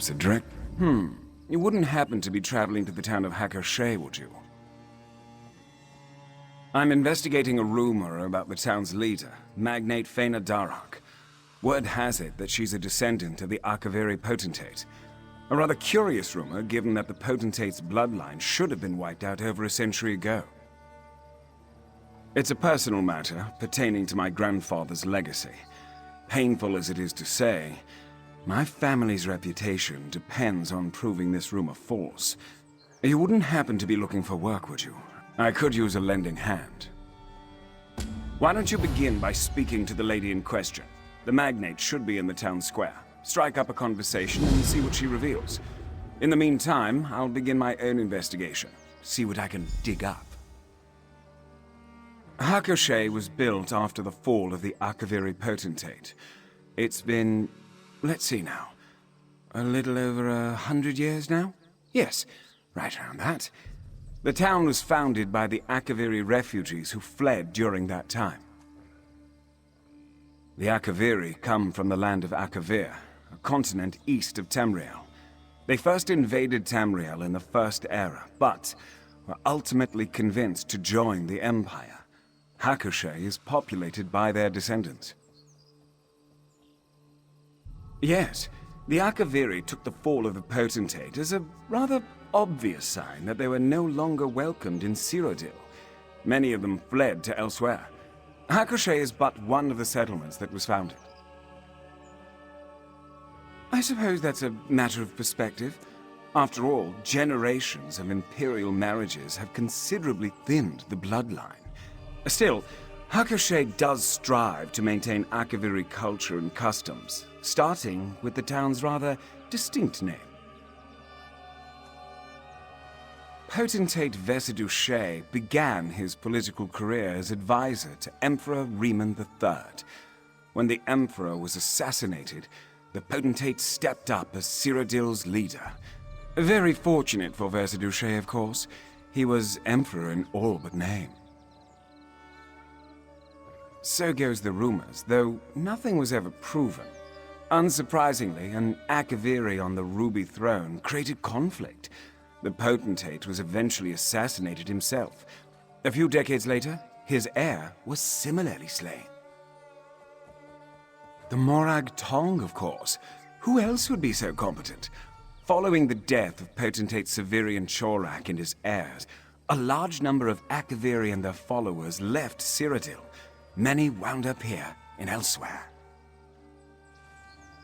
Perhaps a direct... You wouldn't happen to be traveling to the town of Hakoshae, would you? I'm investigating a rumor about the town's leader, Magnate Feina-Darak. Word has it that she's a descendant of the Akaviri Potentate. A rather curious rumor, given that the Potentate's bloodline should have been wiped out over a century ago. It's a personal matter pertaining to my grandfather's legacy. Painful as it is to say, my family's reputation depends on proving this rumor false. You wouldn't happen to be looking for work, would you? I could use a lending hand. Why don't you begin by speaking to the lady in question? The Magnate should be in the town square. Strike up a conversation and see what she reveals. In the meantime, I'll begin my own investigation. See what I can dig up. Hakoshae was built after the fall of the Akaviri Potentate. It's been... let's see now. A little over 100 years now? Yes, right around that. The town was founded by the Akaviri refugees who fled during that time. The Akaviri come from the land of Akavir, a continent east of Tamriel. They first invaded Tamriel in the First Era, but were ultimately convinced to join the Empire. Hakoshae is populated by their descendants. Yes, the Akaviri took the fall of the Potentate as a rather obvious sign that they were no longer welcomed in Cyrodiil. Many of them fled to Elsweyr. Hakoshae is but one of the settlements that was founded. I suppose that's a matter of perspective. After all, generations of imperial marriages have considerably thinned the bloodline. Still, Hakoshae does strive to maintain Akaviri culture and customs, starting with the town's rather distinct name. Potentate Descendant began his political career as advisor to Emperor Riemann III. When the Emperor was assassinated, the Potentate stepped up as Cyrodiil's leader. Very fortunate for Descendant, of course. He was Emperor in all but name. So goes the rumors, though nothing was ever proven. Unsurprisingly, an Akaviri on the Ruby Throne created conflict. The Potentate was eventually assassinated himself. A few decades later, his heir was similarly slain. The Morag Tong, of course. Who else would be so competent? Following the death of Potentate Severian Chorak and his heirs, a large number of Akaviri and their followers left Cyrodiil. Many wound up here in Elsweyr.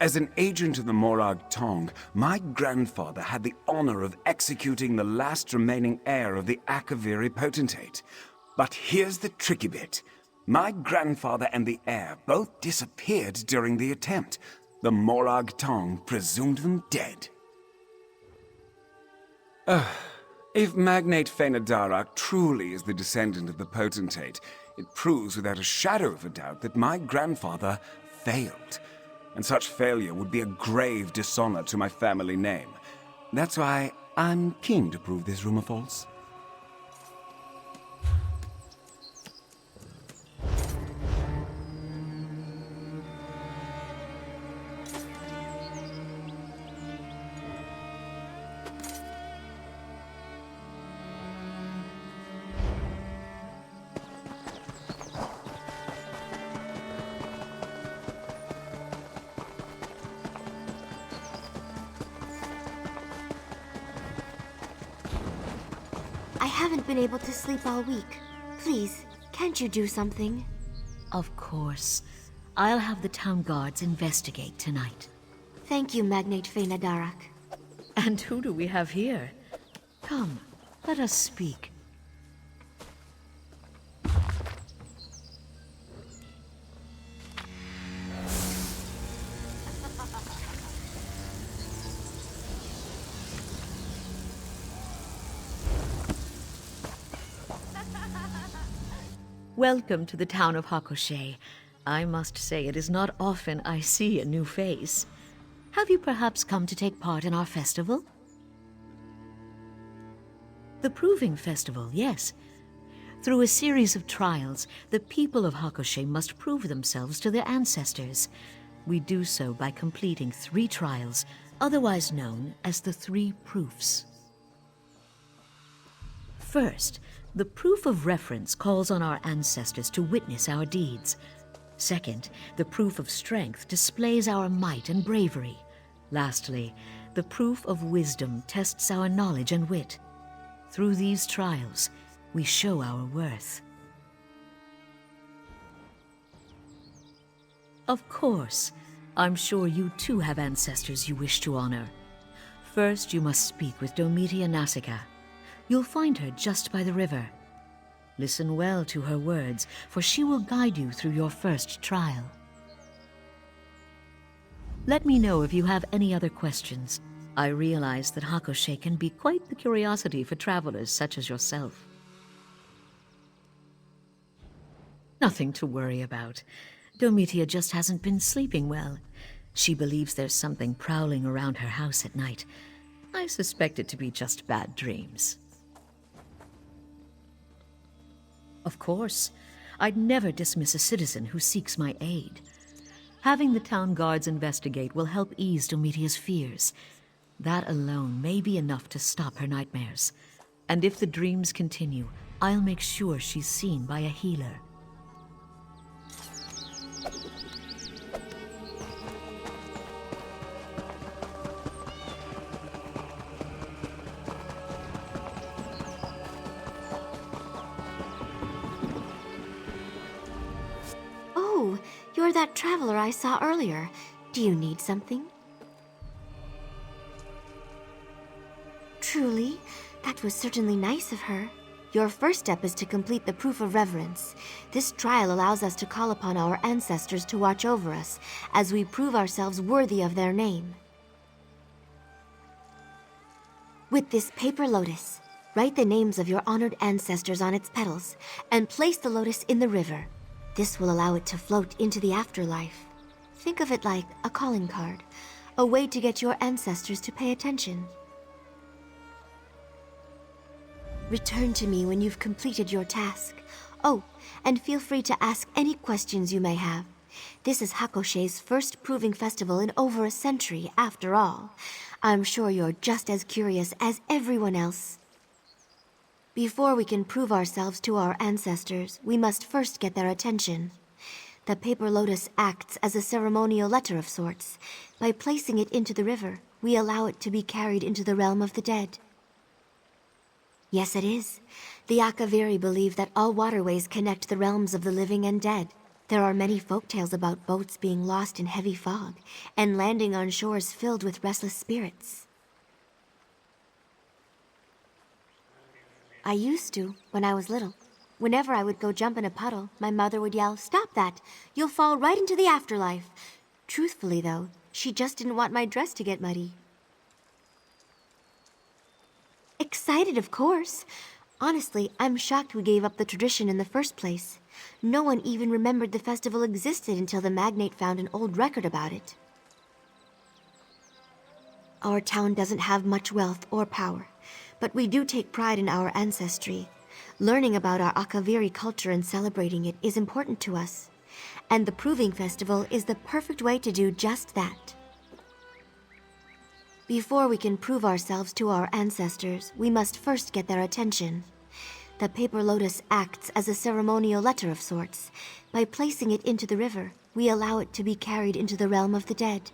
As an agent of the Morag Tong, my grandfather had the honor of executing the last remaining heir of the Akaviri Potentate. But here's the tricky bit. My grandfather and the heir both disappeared during the attempt. The Morag Tong presumed them dead. If Magnate Feina-Darak truly is the descendant of the Potentate, it proves without a shadow of a doubt that my grandfather failed. And such failure would be a grave dishonor to my family name. That's why I'm keen to prove this rumor false. I haven't been able to sleep all week. Please, can't you do something? Of course. I'll have the town guards investigate tonight. Thank you, Magnate Feina-Darak. And who do we have here? Come, let us speak. Welcome to the town of Hakoshae. I must say it is not often I see a new face. Have you perhaps come to take part in our festival? The Proving Festival, yes. Through a series of trials, the people of Hakoshae must prove themselves to their ancestors. We do so by completing 3 trials, otherwise known as the 3 proofs. First, the proof of reference calls on our ancestors to witness our deeds. Second, the proof of strength displays our might and bravery. Lastly, the proof of wisdom tests our knowledge and wit. Through these trials, we show our worth. Of course, I'm sure you too have ancestors you wish to honor. First, you must speak with Domitia Nasica. You'll find her just by the river. Listen well to her words, for she will guide you through your first trial. Let me know if you have any other questions. I realize that Hakoshae can be quite the curiosity for travelers such as yourself. Nothing to worry about. Domitia just hasn't been sleeping well. She believes there's something prowling around her house at night. I suspect it to be just bad dreams. Of course, I'd never dismiss a citizen who seeks my aid. Having the town guards investigate will help ease Domitia's fears. That alone may be enough to stop her nightmares. And if the dreams continue, I'll make sure she's seen by a healer. Oh, you're that traveler I saw earlier. Do you need something? Truly, that was certainly nice of her. Your first step is to complete the proof of reverence. This trial allows us to call upon our ancestors to watch over us as we prove ourselves worthy of their name. With this paper lotus, write the names of your honored ancestors on its petals and place the lotus in the river. This will allow it to float into the afterlife. Think of it like a calling card, a way to get your ancestors to pay attention. Return to me when you've completed your task. Oh, and feel free to ask any questions you may have. This is Hakoshae's first proving festival in over a century, after all. I'm sure you're just as curious as everyone else. Before we can prove ourselves to our ancestors, we must first get their attention. The paper lotus acts as a ceremonial letter of sorts. By placing it into the river, we allow it to be carried into the realm of the dead. Yes, it is. The Akaviri believe that all waterways connect the realms of the living and dead. There are many folktales about boats being lost in heavy fog and landing on shores filled with restless spirits. I used to, when I was little. Whenever I would go jump in a puddle, my mother would yell, "Stop that! You'll fall right into the afterlife." Truthfully, though, she just didn't want my dress to get muddy. Excited, of course. Honestly, I'm shocked we gave up the tradition in the first place. No one even remembered the festival existed until the Magnate found an old record about it. Our town doesn't have much wealth or power, but we do take pride in our ancestry. Learning about our Akaviri culture and celebrating it is important to us, and the Proving Festival is the perfect way to do just that. Before we can prove ourselves to our ancestors, we must first get their attention. The paper lotus acts as a ceremonial letter of sorts. By placing it into the river, we allow it to be carried into the realm of the dead.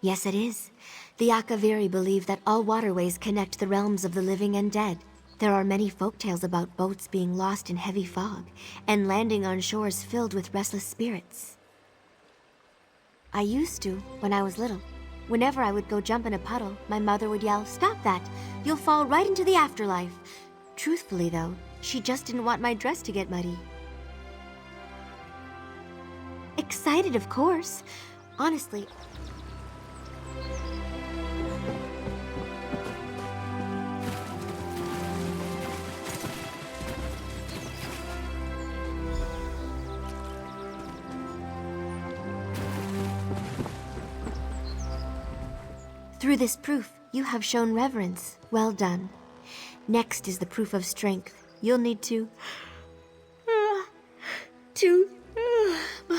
Yes, it is. The Akaviri believe that all waterways connect the realms of the living and dead. There are many folktales about boats being lost in heavy fog and landing on shores filled with restless spirits. I used to, when I was little. Whenever I would go jump in a puddle, my mother would yell, "Stop that! You'll fall right into the afterlife." Truthfully, though, she just didn't want my dress to get muddy. Excited, of course. Honestly, through this proof, you have shown reverence. Well done. Next is the proof of strength. You'll need to...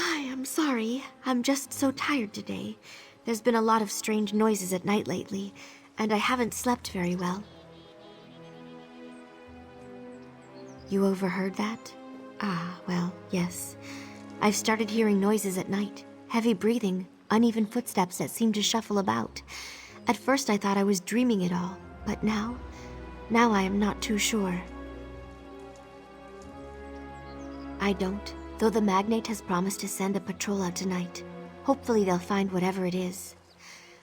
I'm sorry. I'm just so tired today. There's been a lot of strange noises at night lately, and I haven't slept very well. You overheard that? Ah, well, yes. I've started hearing noises at night. Heavy breathing, uneven footsteps that seem to shuffle about. At first I thought I was dreaming it all, but now I am not too sure. I don't, though the Magnate has promised to send a patrol out tonight. Hopefully they'll find whatever it is.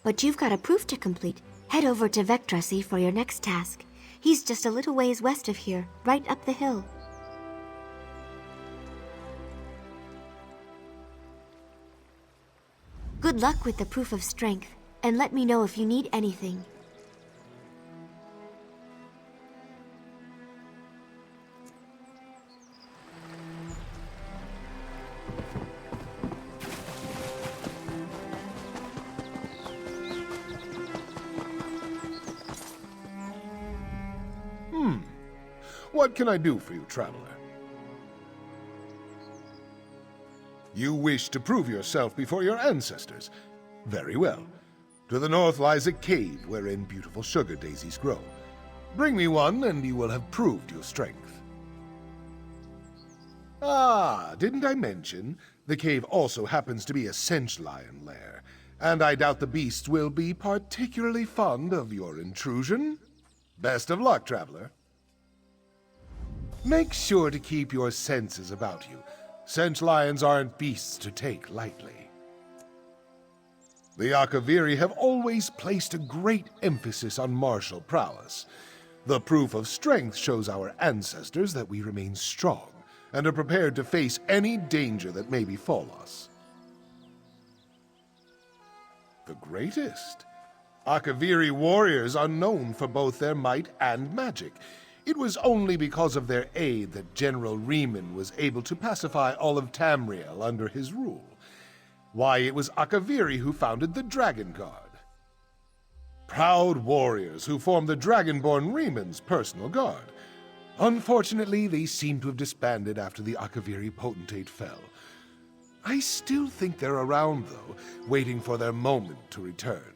But you've got a proof to complete. Head over to Vectrasi for your next task. He's just a little ways west of here, right up the hill. Good luck with the proof of strength, and let me know if you need anything. What can I do for you, traveler? You wish to prove yourself before your ancestors. Very well. To the north lies a cave wherein beautiful sugar daisies grow. Bring me one, and you will have proved your strength. Ah, didn't I mention? The cave also happens to be a Sench lion lair, and I doubt the beasts will be particularly fond of your intrusion. Best of luck, traveler. Make sure to keep your senses about you. Sench lions aren't beasts to take lightly. The Akaviri have always placed a great emphasis on martial prowess. The proof of strength shows our ancestors that we remain strong and are prepared to face any danger that may befall us. The greatest? Akaviri warriors are known for both their might and magic. It was only because of their aid that General Riemann was able to pacify all of Tamriel under his rule. Why, it was Akaviri who founded the Dragon Guard. Proud warriors who formed the Dragonborn Riemann's personal guard. Unfortunately, they seem to have disbanded after the Akaviri Potentate fell. I still think they're around, though, waiting for their moment to return.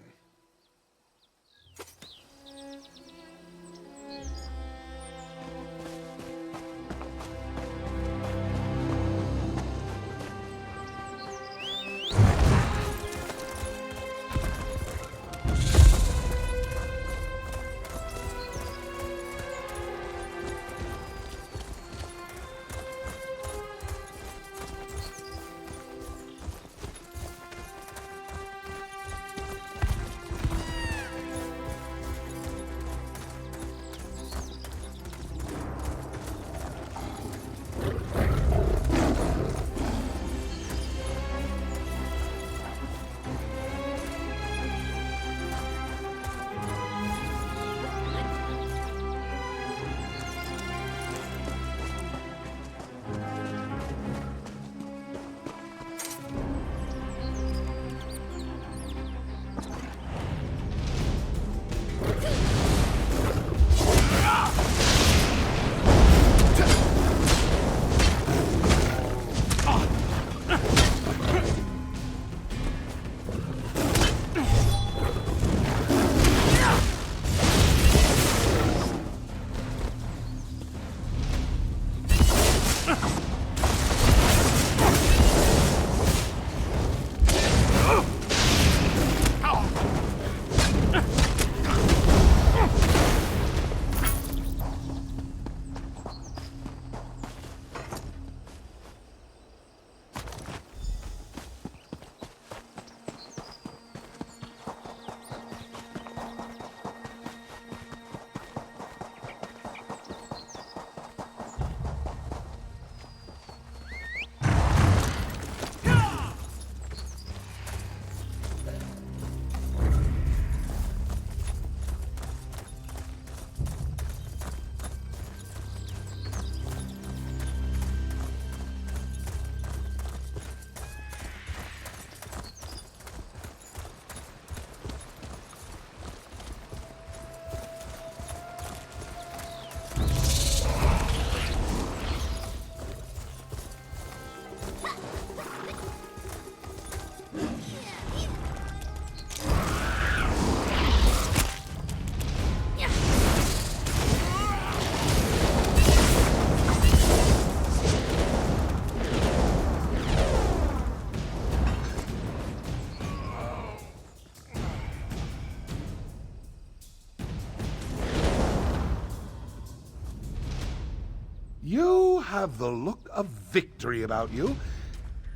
have the look of victory about you.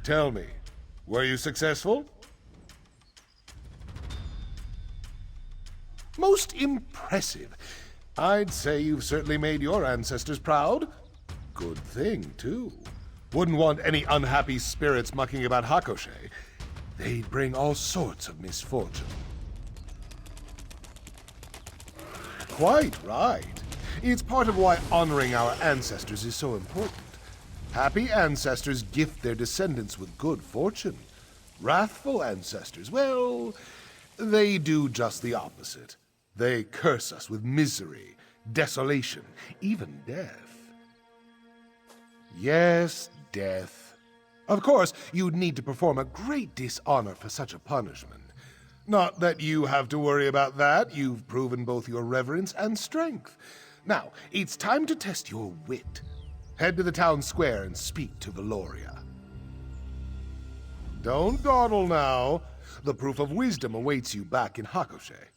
Tell me, were you successful? Most impressive. I'd say you've certainly made your ancestors proud. Good thing, too. Wouldn't want any unhappy spirits mucking about Hakoshae. They'd bring all sorts of misfortune. Quite right. It's part of why honoring our ancestors is so important. Happy ancestors gift their descendants with good fortune. Wrathful ancestors, well, they do just the opposite. They curse us with misery, desolation, even death. Yes, death. Of course, you'd need to perform a great dishonor for such a punishment. Not that you have to worry about that. You've proven both your reverence and strength. Now, it's time to test your wit. Head to the town square and speak to Valoria. Don't dawdle now. The proof of wisdom awaits you back in Hakoshae.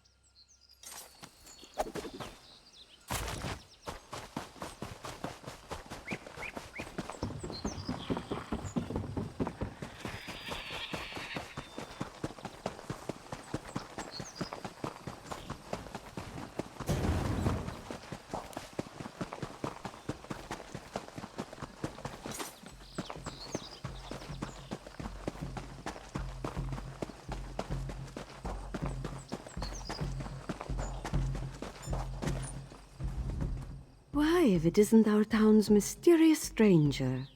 Why, if it isn't our town's mysterious stranger?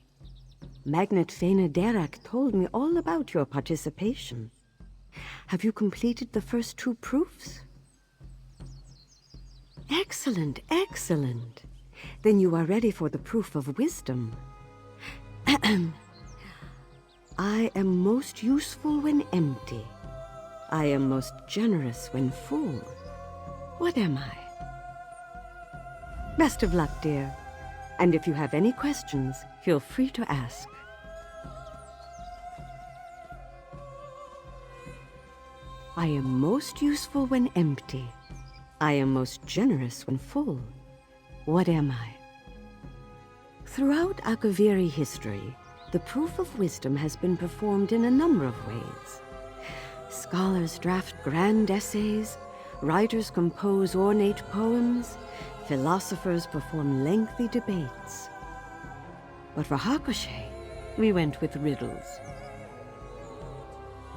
Magnate Feina-Darak told me all about your participation. Have you completed the first 2 proofs? Excellent, excellent. Then you are ready for the proof of wisdom. I am most useful when empty. I am most generous when full. What am I? Best of luck, dear. And if you have any questions, feel free to ask. I am most useful when empty. I am most generous when full. What am I? Throughout Akaviri history, the proof of wisdom has been performed in a number of ways. Scholars draft grand essays, writers compose ornate poems, philosophers perform lengthy debates. But for Hakoshae, we went with riddles.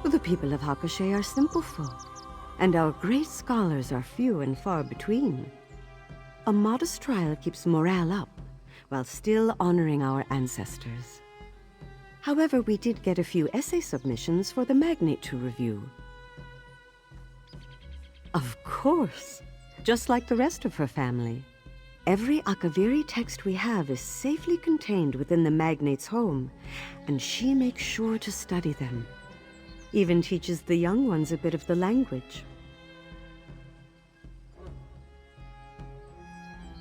The people of Hakoshae are simple folk, and our great scholars are few and far between. A modest trial keeps morale up, while still honoring our ancestors. However, we did get a few essay submissions for the Magnate to review. Of course! Just like the rest of her family. Every Akaviri text we have is safely contained within the Magnate's home, and she makes sure to study them. Even teaches the young ones a bit of the language.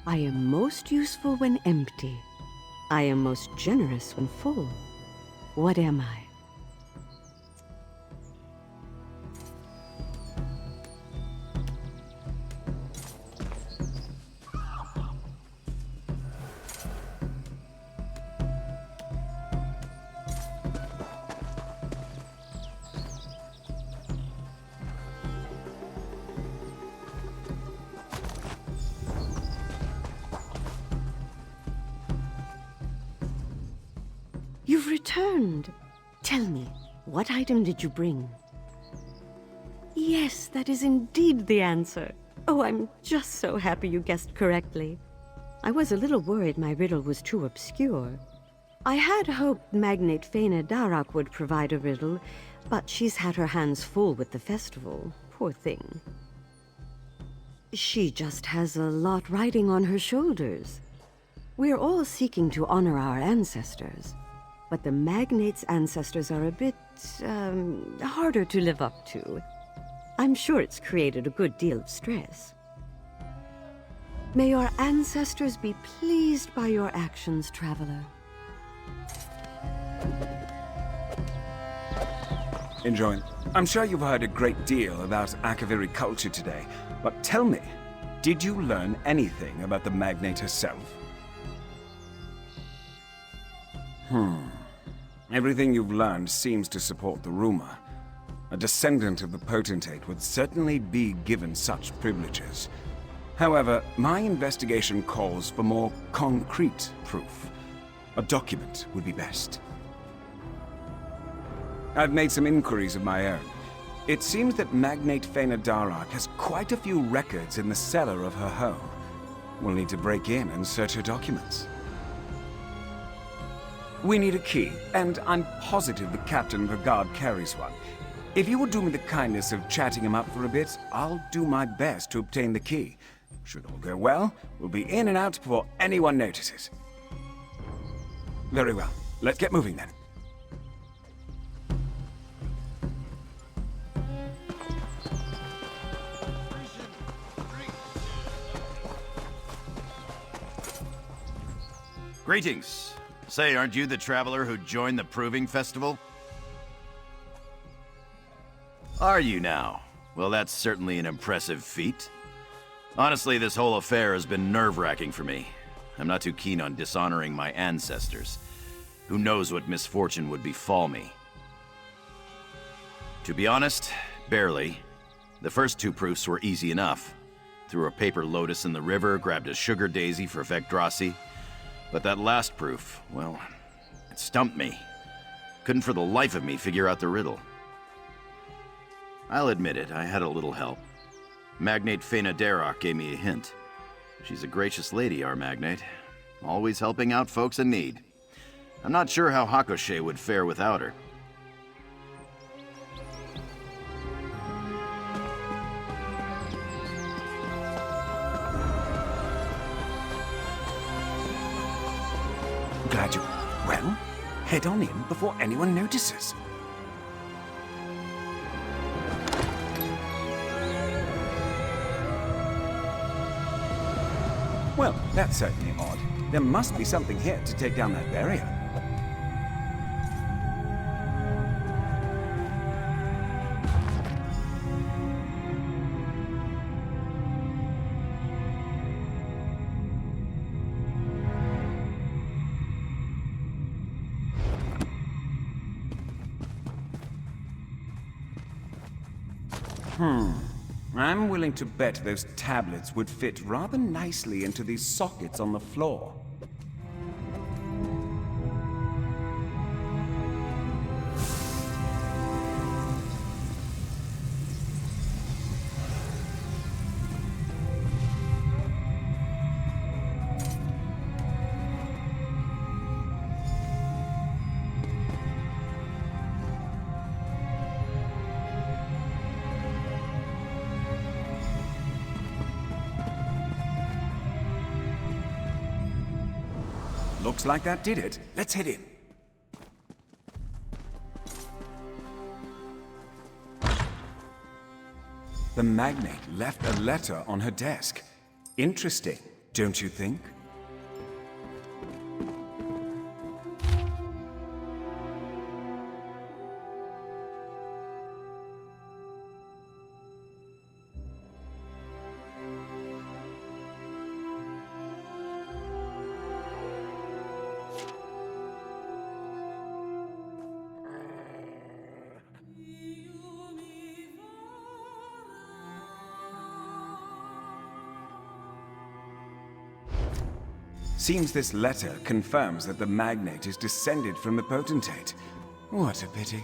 I am most useful when empty. I am most generous when full. What am I? You've returned. Tell me, what item did you bring? Yes, that is indeed the answer. Oh, I'm just so happy you guessed correctly. I was a little worried my riddle was too obscure. I had hoped Magnate Feina-Darak would provide a riddle, but she's had her hands full with the festival. Poor thing. She just has a lot riding on her shoulders. We're all seeking to honor our ancestors. But the Magnate's ancestors are a bit, harder to live up to. I'm sure it's created a good deal of stress. May your ancestors be pleased by your actions, traveler. Enjoying. I'm sure you've heard a great deal about Akaviri culture today, but tell me, did you learn anything about the Magnate herself? Everything you've learned seems to support the rumor. A descendant of the Potentate would certainly be given such privileges. However, my investigation calls for more concrete proof. A document would be best. I've made some inquiries of my own. It seems that Magnate Feina-Darak has quite a few records in the cellar of her home. We'll need to break in and search her documents. We need a key, and I'm positive the captain of the guard carries one. If you would do me the kindness of chatting him up for a bit, I'll do my best to obtain the key. Should all go well, we'll be in and out before anyone notices. Very well. Let's get moving then. Greetings. Say, aren't you the traveler who joined the Proving Festival? Are you now? Well, that's certainly an impressive feat. Honestly, this whole affair has been nerve-wracking for me. I'm not too keen on dishonoring my ancestors. Who knows what misfortune would befall me? To be honest, barely. The first two proofs were easy enough. Threw a paper lotus in the river, grabbed a sugar daisy for Vecdrasi. But that last proof, well, it stumped me. Couldn't for the life of me figure out the riddle. I'll admit it, I had a little help. Magnate Feina-Darak gave me a hint. She's a gracious lady, our Magnate. Always helping out folks in need. I'm not sure how Hakoshae would fare without her. Glad you... Well, head on in before anyone notices. Well, that's certainly odd. There must be something here to take down that barrier. I'm willing to bet those tablets would fit rather nicely into these sockets on the floor. Looks like that did it. Let's head in. The Magnate left a letter on her desk. Interesting, don't you think? Seems this letter confirms that the Magnate is descended from the Potentate. What a pity.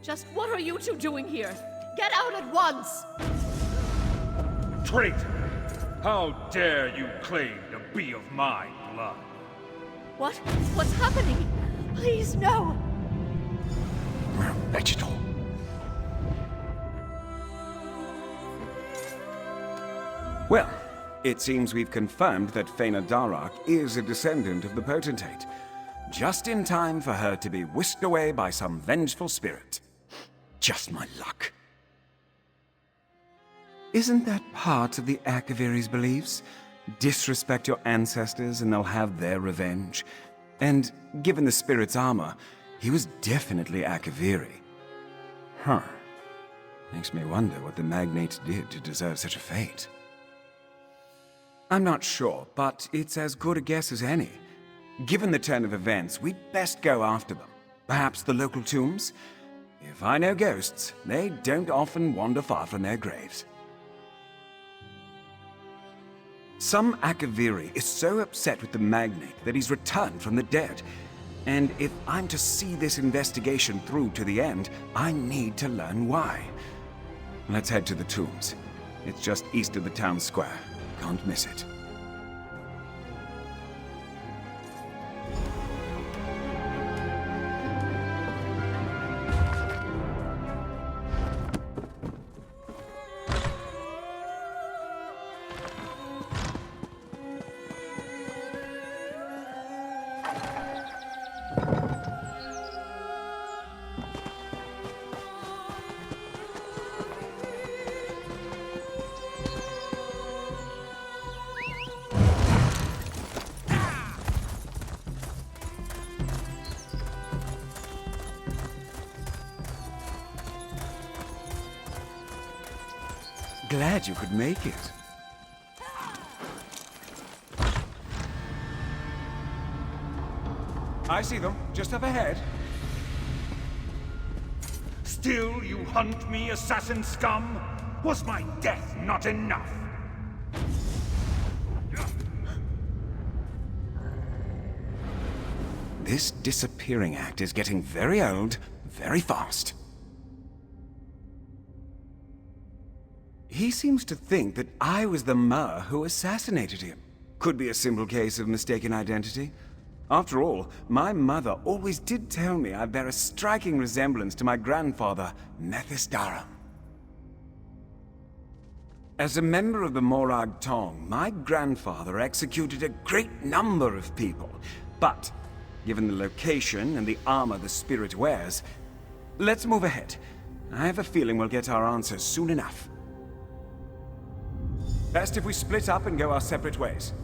Just what are you two doing here? Get out at once! Traitor! How dare you claim to be of my blood? What? What's happening? Please, no! Vegetal. Well, it seems we've confirmed that Feina-Darak is a descendant of the Potentate. Just in time for her to be whisked away by some vengeful spirit. Just my luck. Isn't that part of the Akaviri's beliefs? Disrespect your ancestors and they'll have their revenge. And given the spirit's armor, he was definitely Akaviri. Huh. Makes me wonder what the Magnate did to deserve such a fate. I'm not sure, but it's as good a guess as any. Given the turn of events, we'd best go after them. Perhaps the local tombs? If I know ghosts, they don't often wander far from their graves. Some Akaviri is so upset with the Magnate that he's returned from the dead. And if I'm to see this investigation through to the end, I need to learn why. Let's head to the tombs. It's just east of the town square. Can't miss it. Glad you could make it. I see them, just up ahead. Still you hunt me, assassin scum? Was my death not enough? This disappearing act is getting very old, very fast. He seems to think that I was the Mer who assassinated him. Could be a simple case of mistaken identity. After all, my mother always did tell me I bear a striking resemblance to my grandfather, Methisdarum. As a member of the Morag Tong, my grandfather executed a great number of people. But, given the location and the armor the spirit wears, let's move ahead. I have a feeling we'll get our answers soon enough. Best if we split up and go our separate ways.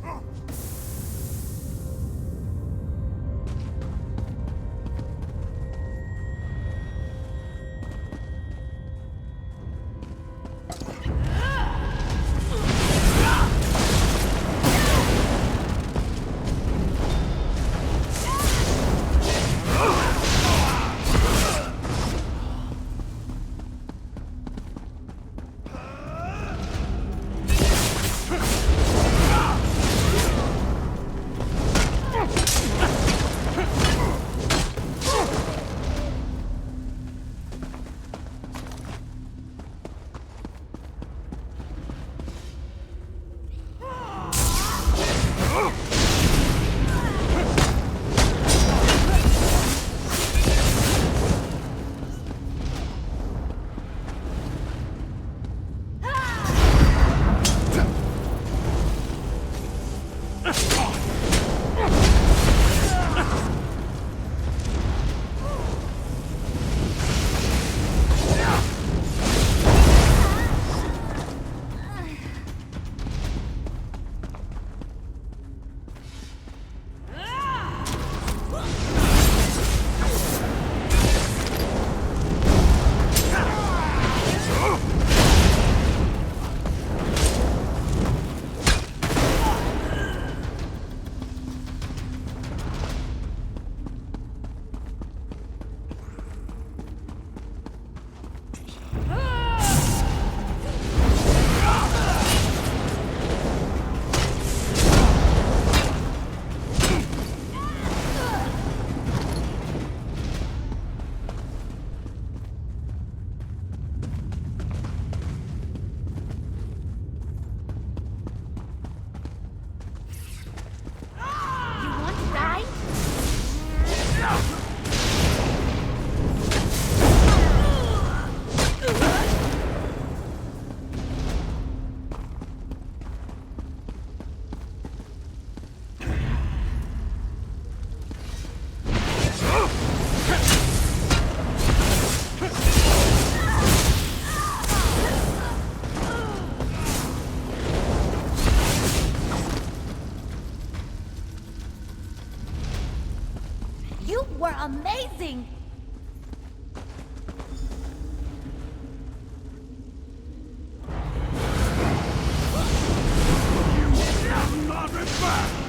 were amazing! You shall not advance!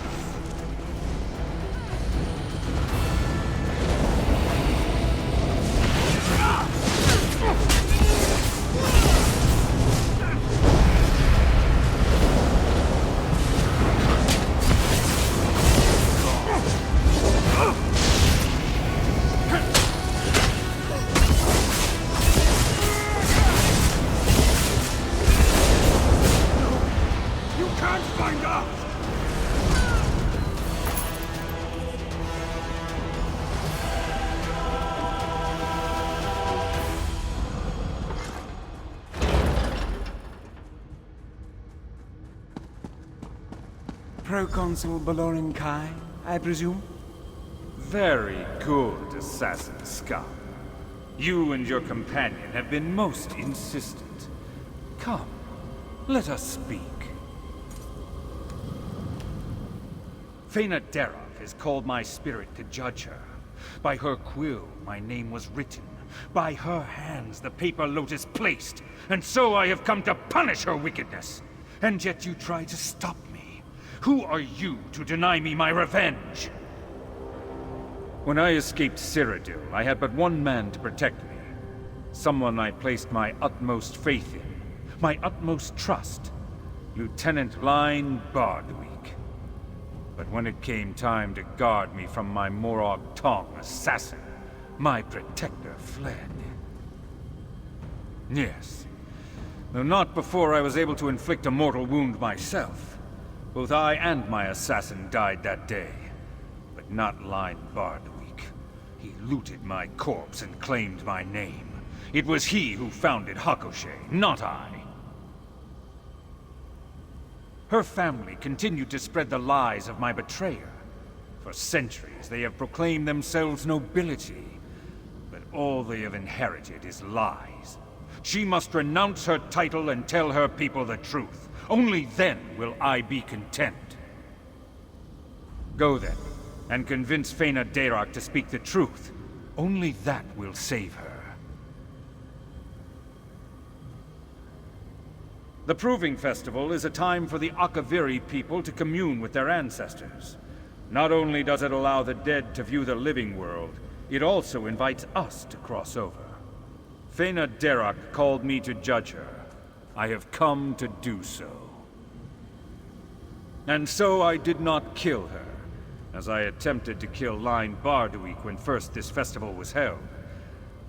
find out! Proconsul Balorin Kai, I presume? Very good, assassin scum. You and your companion have been most insistent. Come, let us speak. Feina-Darak has called my spirit to judge her. By her quill, my name was written. By her hands, the paper lotus placed. And so I have come to punish her wickedness. And yet you try to stop me. Who are you to deny me my revenge? When I escaped Cyrodiil, I had but one man to protect me. Someone I placed my utmost faith in, my utmost trust. Lieutenant Line Bardwick. But when it came time to guard me from my Morag Tong assassin, my protector fled. Yes, though not before I was able to inflict a mortal wound myself. Both I and my assassin died that day, but not Line Bardwick. He looted my corpse and claimed my name. It was he who founded Hakoshae, not I. Her family continued to spread the lies of my betrayer. For centuries, they have proclaimed themselves nobility, but all they have inherited is lies. She must renounce her title and tell her people the truth. Only then will I be content. Go then, and convince Feina-Darak to speak the truth. Only that will save her. The Proving Festival is a time for the Akaviri people to commune with their ancestors. Not only does it allow the dead to view the living world, it also invites us to cross over. Feina-Darak called me to judge her. I have come to do so. And so I did not kill her, as I attempted to kill Line Bardwick when first this festival was held.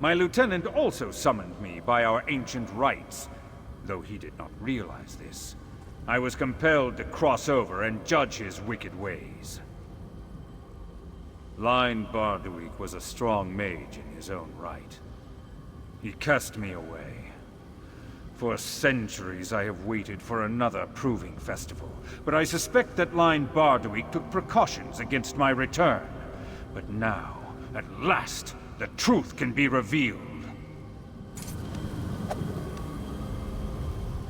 My lieutenant also summoned me by our ancient rites, though he did not realize this. I was compelled to cross over and judge his wicked ways. Line Bardwick was a strong mage in his own right. He cast me away. For centuries I have waited for another Proving Festival, but I suspect that Line Bardwick took precautions against my return. But now, at last, the truth can be revealed.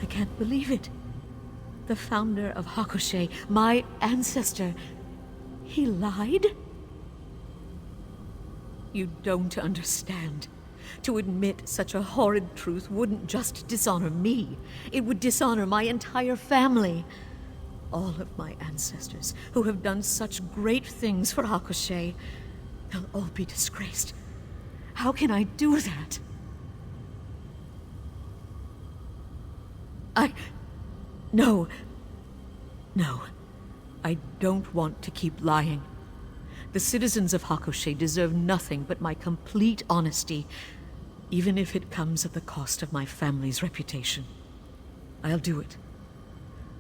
I can't believe it. The founder of Hakoshae, my ancestor, he lied? You don't understand. To admit such a horrid truth wouldn't just dishonor me. It would dishonor my entire family. All of my ancestors, who have done such great things for Hakoshae, they'll all be disgraced. How can I do that? No. No. I don't want to keep lying. The citizens of Hakoshae deserve nothing but my complete honesty, even if it comes at the cost of my family's reputation. I'll do it.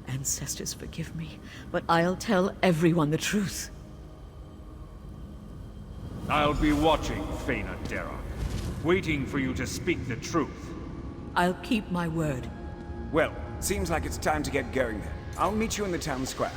Ancestors, forgive me, but I'll tell everyone the truth. I'll be watching, Feina-Darak, waiting for you to speak the truth. I'll keep my word. Well, seems like it's time to get going then. I'll meet you in the town square.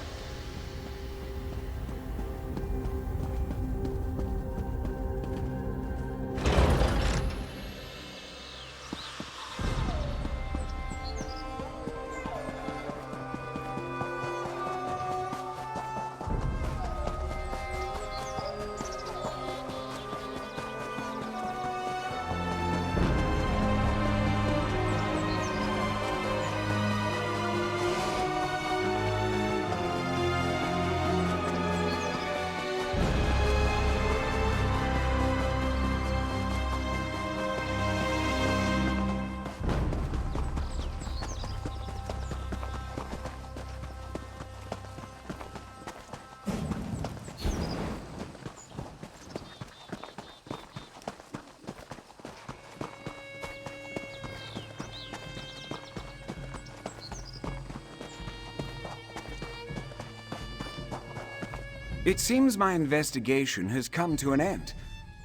It seems my investigation has come to an end.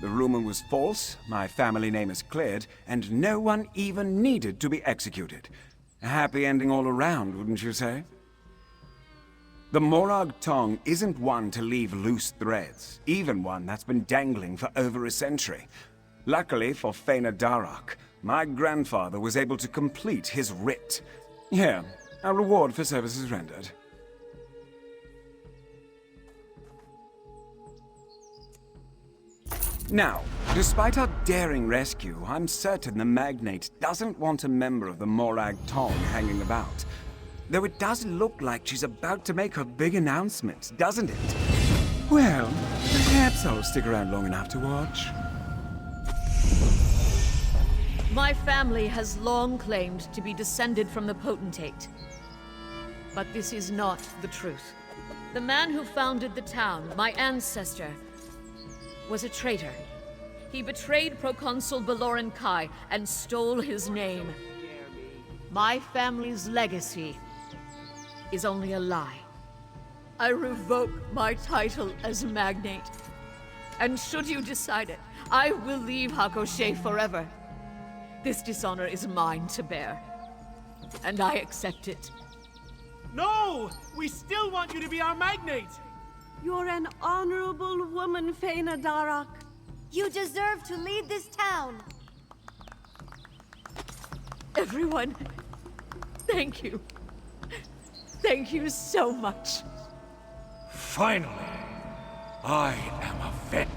The rumor was false, my family name is cleared, and no one even needed to be executed. A happy ending all around, wouldn't you say? The Morag tongue isn't one to leave loose threads, even one that's been dangling for over a century. Luckily for Feina-Darak, my grandfather was able to complete his writ. Here, a reward for services rendered. Now, despite our daring rescue, I'm certain the Magnate doesn't want a member of the Morag tongue hanging about. Though it does look like she's about to make her big announcement, doesn't it? Well, perhaps I'll stick around long enough to watch. My family has long claimed to be descended from the Potentate. But this is not the truth. The man who founded the town, my ancestor, was a traitor. He betrayed Proconsul Baloran Kai and stole his name. My family's legacy is only a lie. I revoke my title as Magnate. And should you decide it, I will leave Hakoshae forever. This dishonor is mine to bear. And I accept it. No! We still want you to be our Magnate! You're an honorable woman, Feina-Darak. You deserve to lead this town. Everyone, thank you. Thank you so much. Finally, I am avenged.